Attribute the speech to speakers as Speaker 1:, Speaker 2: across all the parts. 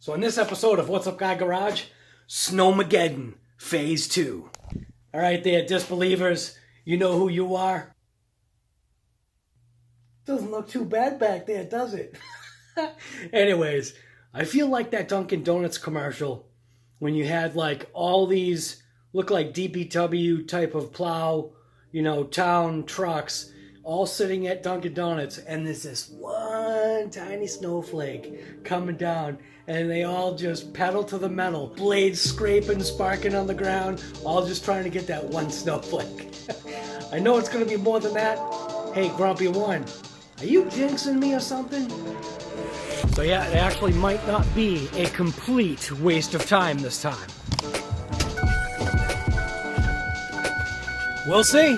Speaker 1: So in this episode of What's Up Guy Garage, Snow-mageddon Phase 2. Alright there, disbelievers, you know who you are. Doesn't look too bad back there, does it? Anyways, I feel like that Dunkin' Donuts commercial when you had like all these look like DPW type of plow, you know, town trucks all sitting at Dunkin' Donuts, and there's this one tiny snowflake coming down, and they all just pedal to the metal, blades scraping, sparking on the ground, all just trying to get that one snowflake. I know it's going to be more than that. Hey, Grumpy One, are you jinxing me or something? So yeah, it actually might not be a complete waste of time this time. We'll see.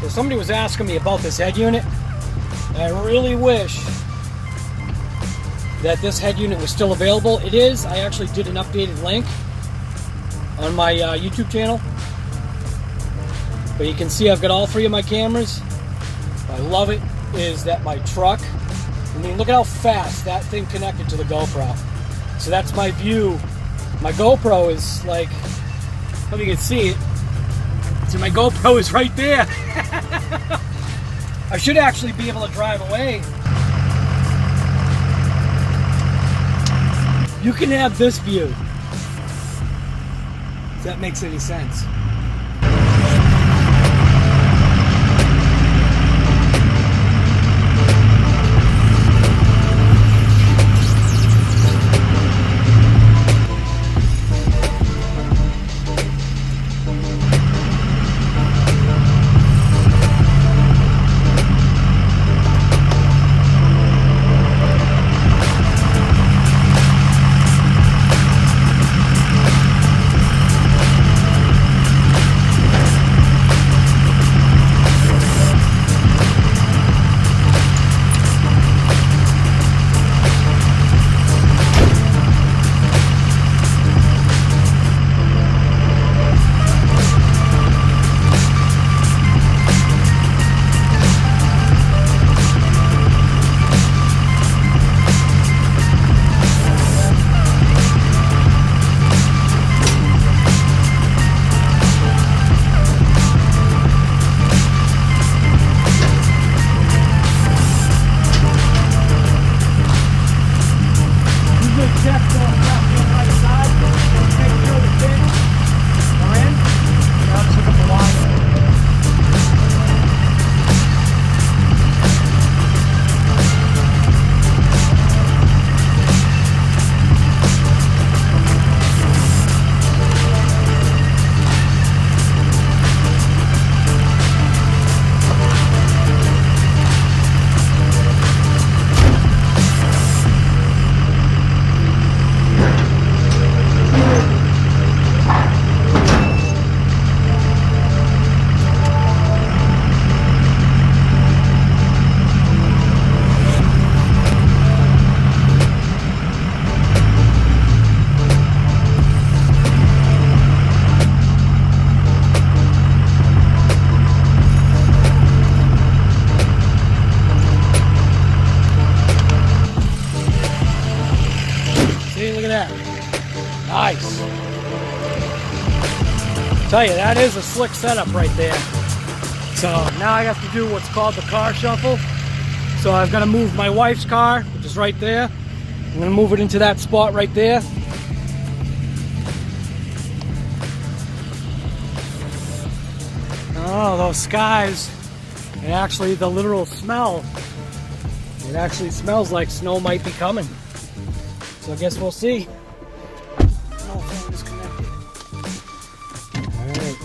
Speaker 1: Somebody was asking me about this head unit. I really wish that this head unit was still available. It is. I actually did an updated link on my YouTube channel. But you can see I've got all three of my cameras. What I love it is that my truck, I mean, look at how fast that thing connected to the GoPro. So that's my view. My GoPro is like, hope you can see it. So my GoPro is right there. I should actually be able to drive away. You can have this view. If that makes any sense. Nice. Tell you, that is a slick setup right there. So now I have to do what's called the car shuffle. So I've got to move my wife's car, which is right there. I'm going to move it into that spot right there. Oh, those skies, and actually the literal smell It actually smells like snow might be coming. So I guess we'll see. No phone is connected. Alright.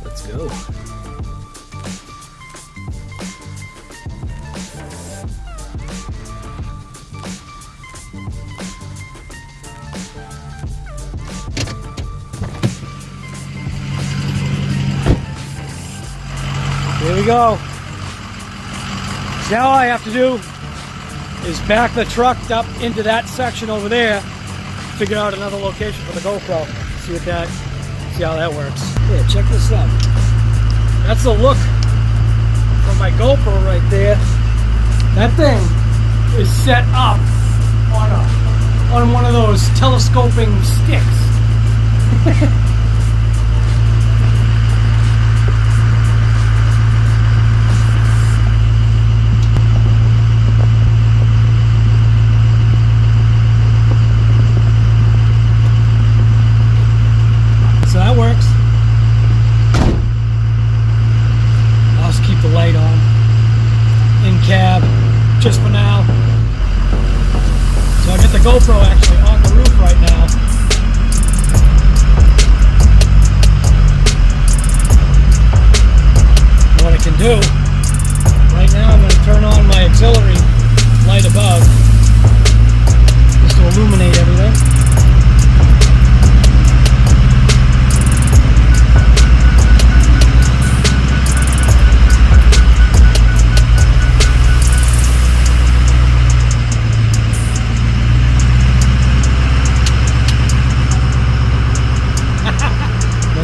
Speaker 1: Let's go. Here we go. So now all I have to do is back the truck up into that section over there, figure out another location for the GoPro, see how that works. Yeah, check this out. That's the look from my GoPro right there. That thing is set up on one of those telescoping sticks. So that works. I'll just keep the light on in cab just for now. So I'll get the GoPro actually on the roof right now. And what I can do right now, I'm going to turn on my auxiliary light above just to illuminate everything.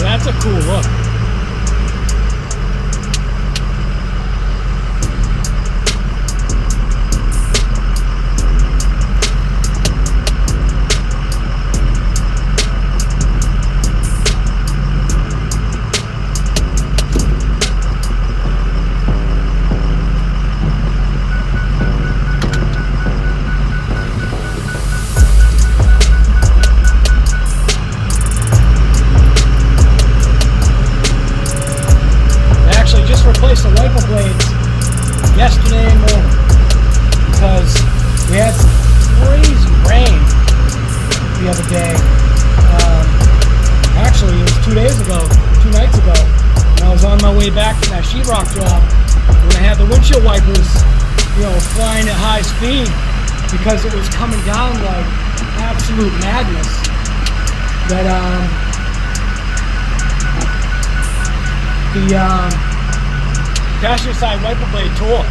Speaker 1: That's a cool look. Replaced the wiper blades yesterday morning because we had some crazy rain the other day. Actually, it was 2 nights ago, and I was on my way back from that sheetrock job when I had the windshield wipers, flying at high speed because it was coming down like absolute madness. That passenger side wiper blade tore.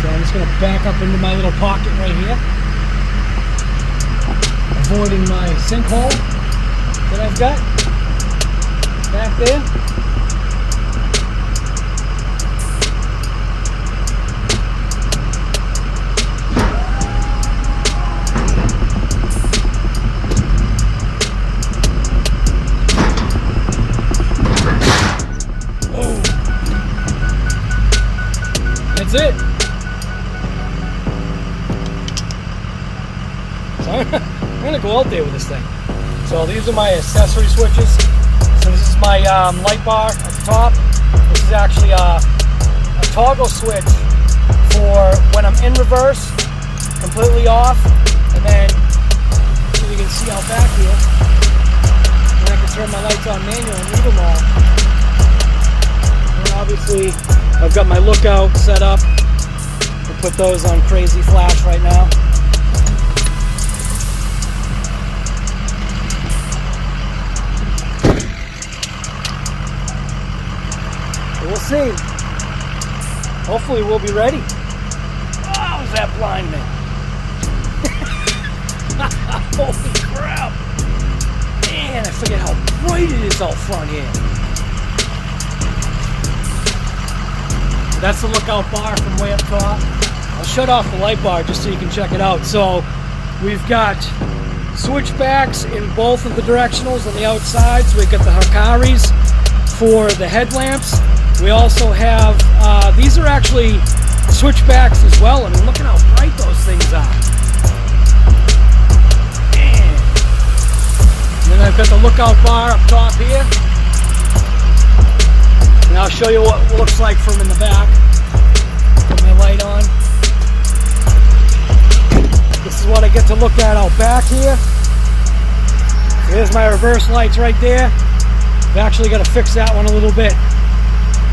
Speaker 1: So I'm just going to back up into my little pocket right here, avoiding my sinkhole that I've got back there. That's it. So I'm going to go out there with this thing. So these are my accessory switches. So this is my light bar at the top. This is actually a toggle switch for when I'm in reverse, completely off, and then you can see out back here, and I can turn my lights on manual and leave them on. And obviously I've got my lookout set up. We'll put those on crazy flash right now. So we'll see. Hopefully we'll be ready. Oh, was that blind man? Holy crap. Man, I forget how bright it is out front here. That's the lookout bar from way up top. I'll shut off the light bar just so you can check it out. So we've got switchbacks in both of the directionals on the outside. So we've got the Hikaris for the headlamps. We also have, these are actually switchbacks as well. I mean, look at how bright those things are. Man. And then I've got the lookout bar up top here. So now I'll show you what it looks like from in the back. Put my light on. This is what I get to look at out back here. Here's my reverse lights right there. I've actually got to fix that one a little bit.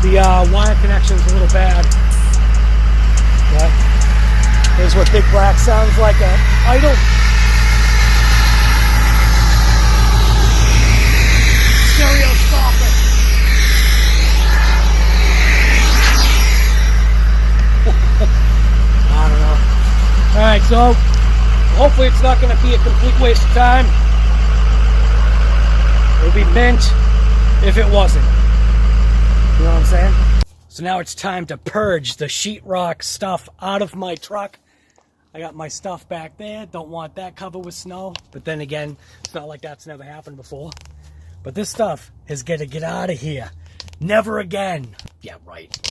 Speaker 1: The wire connection's a little bad. Okay. Here's what BigBlack sounds like at idle. Stereo stopper. I don't know. Alright, so hopefully it's not going to be a complete waste of time. It would be mint if it wasn't. You know what I'm saying? So now it's time to purge the sheetrock stuff out of my truck. I got my stuff back there. Don't want that covered with snow. But then again, it's not like that's never happened before. But this stuff is going to get out of here. Never again. Yeah, right.